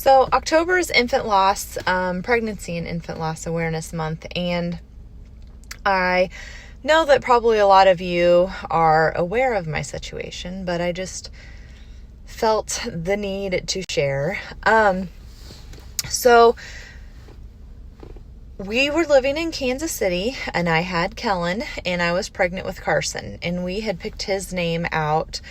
So October is Infant Loss, Pregnancy and Infant Loss Awareness Month, and I know that probably a lot of you are aware of my situation, but I just felt the need to share. So we were living in Kansas City, and I had Kellen, and I was pregnant with Carson, and we had picked his name out.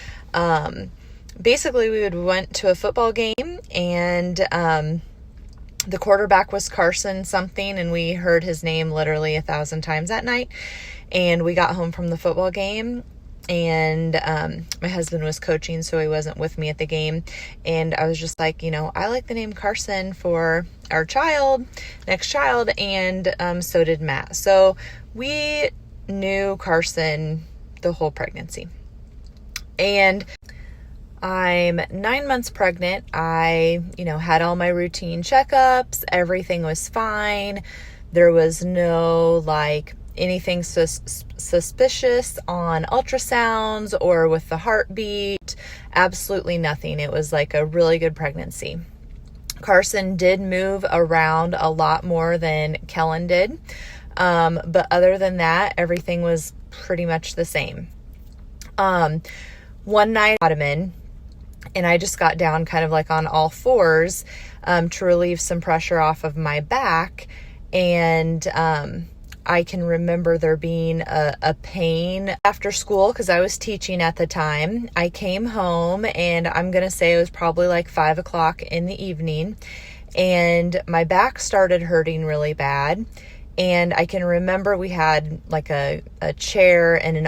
Basically, we went to a football game, and the quarterback was Carson something, and we heard his name literally 1,000 times that night. And we got home from the football game, and my husband was coaching, so he wasn't with me at the game. And I was just like, I like the name Carson for our next child, and so did Matt. So we knew Carson the whole pregnancy. And I'm 9 months pregnant. I, had all my routine checkups. Everything was fine. There was no anything suspicious on ultrasounds or with the heartbeat. Absolutely nothing. It was like a really good pregnancy. Carson did move around a lot more than Kellen did. But other than that, everything was pretty much the same. One night I got him in, and I just got down kind of like on all fours to relieve some pressure off of my back. And I can remember there being a pain after school because I was teaching at the time. I came home, and I'm going to say it was probably like 5 o'clock in the evening, and my back started hurting really bad. And I can remember we had like a chair and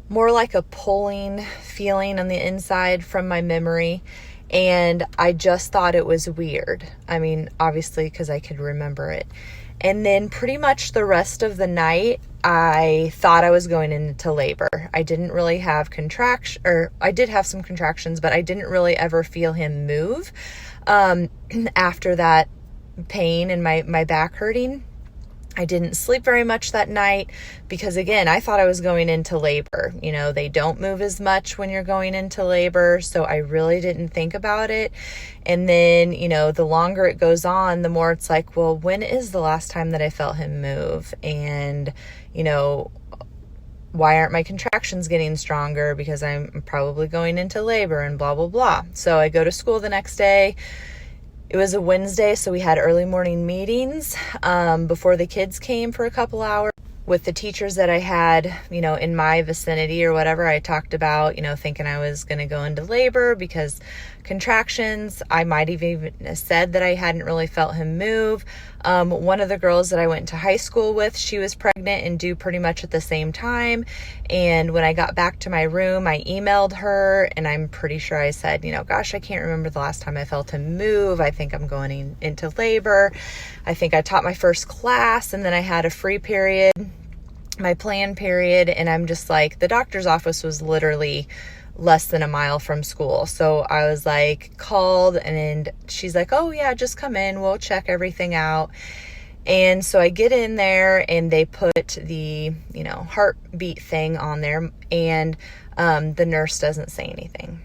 more like a pulling feeling on the inside from my memory. And I just thought it was weird. I mean, obviously, because I could remember it. And then pretty much the rest of the night, I thought I was going into labor. I didn't really have I did have some contractions, but I didn't really ever feel him move after that pain and my back hurting. I didn't sleep very much that night because, again, I thought I was going into labor. They don't move as much when you're going into labor, so I really didn't think about it. And then, the longer it goes on, the more it's like, well, when is the last time that I felt him move? And, why aren't my contractions getting stronger? Because I'm probably going into labor and blah, blah, blah. So I go to school the next day. It was a Wednesday, so we had early morning meetings before the kids came for a couple hours. With the teachers that I had, in my vicinity or whatever, I talked about, thinking I was going to go into labor because contractions. I might have even said that I hadn't really felt him move. One of the girls that I went to high school with, she was pregnant and due pretty much at the same time. And when I got back to my room, I emailed her, and I'm pretty sure I said, gosh, I can't remember the last time I felt him move. I think I'm going into labor. I think I taught my first class, and then I had a free period, my planned period, and I'm just like, the doctor's office was literally less than a mile from school. So I was like, called, and she's like, oh yeah, just come in, we'll check everything out. And so I get in there, and they put the, heartbeat thing on there, and the nurse doesn't say anything.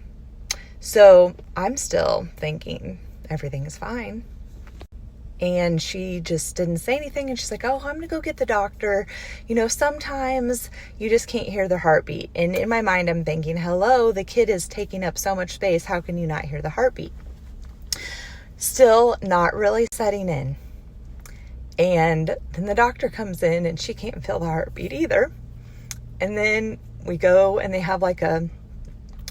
So I'm still thinking everything is fine. And she just didn't say anything. And she's like, oh, I'm going to go get the doctor. Sometimes you just can't hear the heartbeat. And in my mind, I'm thinking, hello, the kid is taking up so much space. How can you not hear the heartbeat? Still not really setting in. And then the doctor comes in, and she can't feel the heartbeat either. And then we go, and they have like a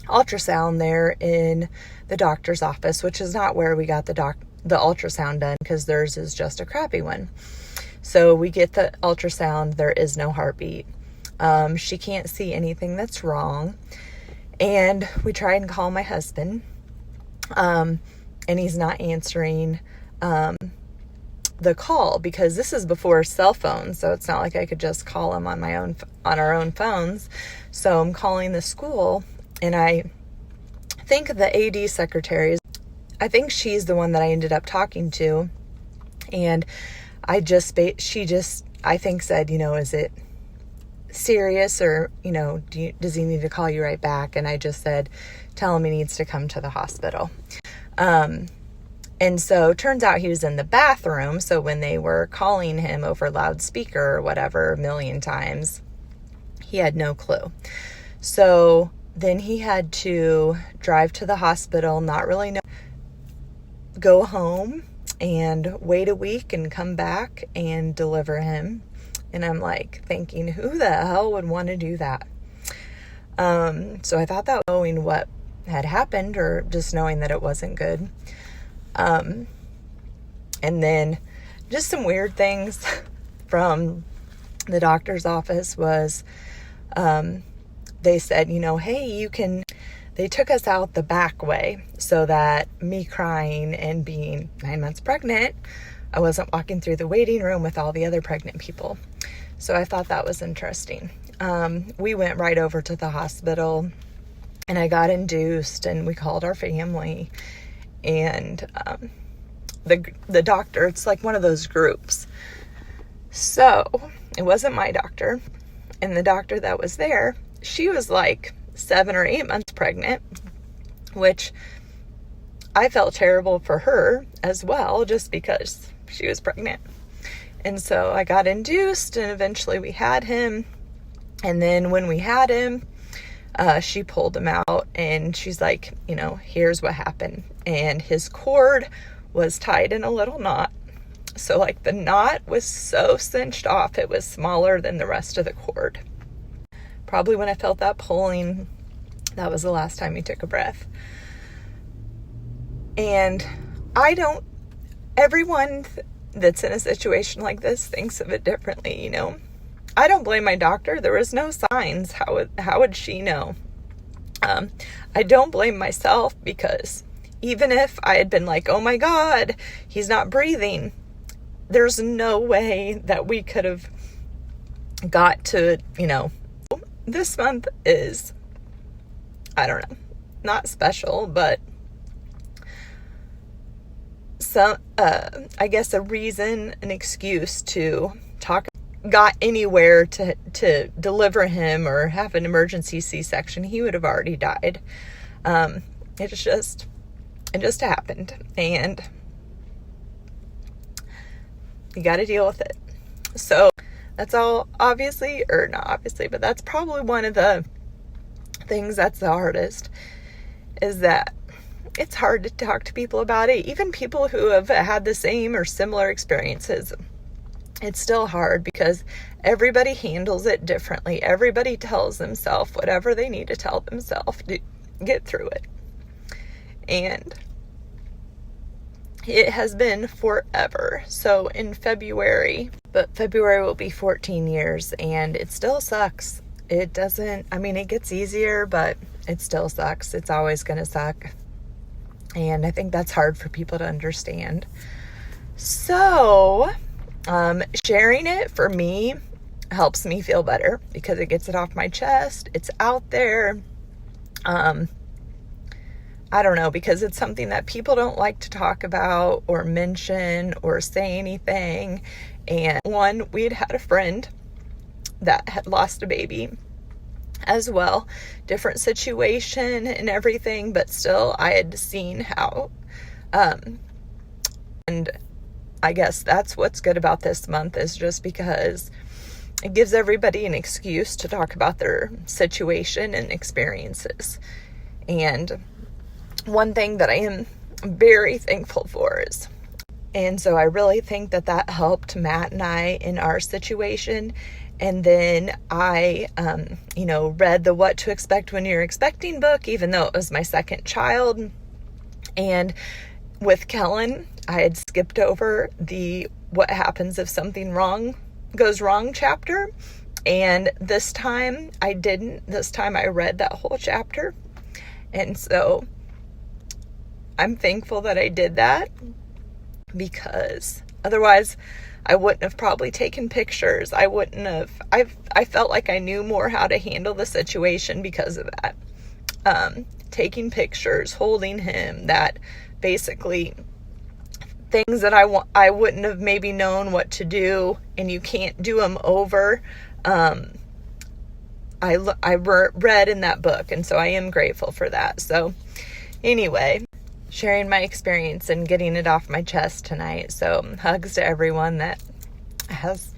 ultrasound there in the doctor's office, which is not where we got the ultrasound done, because theirs is just a crappy one. So we get the ultrasound. There is no heartbeat. She can't see anything that's wrong. And we try and call my husband, and he's not answering the call, because this is before cell phones, so it's not like I could just call him on our own phones. So I'm calling the school, and I think the AD secretary, I think she's the one that I ended up talking to, and she just I think said, is it serious, or does he need to call you right back? And I just said, tell him he needs to come to the hospital. And so turns out he was in the bathroom. So when they were calling him over loudspeaker or whatever a million times, he had no clue. So then he had to drive to the hospital, not really know, go home and wait a week and come back and deliver him. And I'm like thinking, who the hell would want to do that? So I thought that knowing what had happened or just knowing that it wasn't good. And then just some weird things from the doctor's office was, they said, hey, they took us out the back way so that me crying and being 9 months pregnant, I wasn't walking through the waiting room with all the other pregnant people. So I thought that was interesting. We went right over to the hospital and I got induced and we called our family and, the doctor, it's like one of those groups. So it wasn't my doctor, and the doctor that was there, she was like 7 or 8 months pregnant, which I felt terrible for her as well, just because she was pregnant. And so I got induced and eventually we had him. And then when we had him, she pulled him out and she's like, here's what happened. And his cord was tied in a little knot. So like the knot was so cinched off, it was smaller than the rest of the cord. Probably when I felt that pulling, that was the last time he took a breath. And everyone that's in a situation like this thinks of it differently, I don't blame my doctor. There was no signs. How would she know? I don't blame myself because even if I had been like, oh my God, he's not breathing, there's no way that we could have got to, this month is, I don't know, not special, but some, I guess a reason, an excuse to got anywhere to deliver him or have an emergency C-section. He would have already died. It just happened, and you got to deal with it. So that's all, not obviously, but that's probably one of the things that's the hardest, is that it's hard to talk to people about it. Even people who have had the same or similar experiences, it's still hard because everybody handles it differently. Everybody tells themselves whatever they need to tell themselves to get through it. And it has been forever. So in February will be 14 years and it still sucks. It gets easier, but it still sucks. It's always going to suck. And I think that's hard for people to understand. So, sharing it for me helps me feel better because it gets it off my chest. It's out there. I don't know, because it's something that people don't like to talk about or mention or say anything. And we'd had a friend that had lost a baby as well, different situation and everything, but still I had seen how, and I guess that's what's good about this month, is just because it gives everybody an excuse to talk about their situation and experiences. And one thing that I am very thankful for is, and so I really think that helped Matt and I in our situation. And then I, read the What to Expect When You're Expecting book, even though it was my second child. And with Kellen, I had skipped over the What Happens If Something Goes Wrong chapter. And this time I didn't. This time I read that whole chapter. And so I'm thankful that I did that, because otherwise I wouldn't have probably taken pictures. I felt like I knew more how to handle the situation because of that. Taking pictures, holding him, that basically things that I wouldn't have maybe known what to do, and you can't do them over. I read in that book, and so I am grateful for that. So anyway, sharing my experience and getting it off my chest tonight. So hugs to everyone that has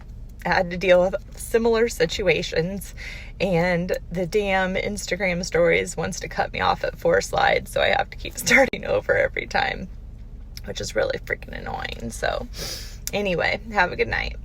had to deal with similar situations, and the damn Instagram stories wants to cut me off at 4 slides, so I have to keep starting over every time, which is really freaking annoying. So anyway, have a good night.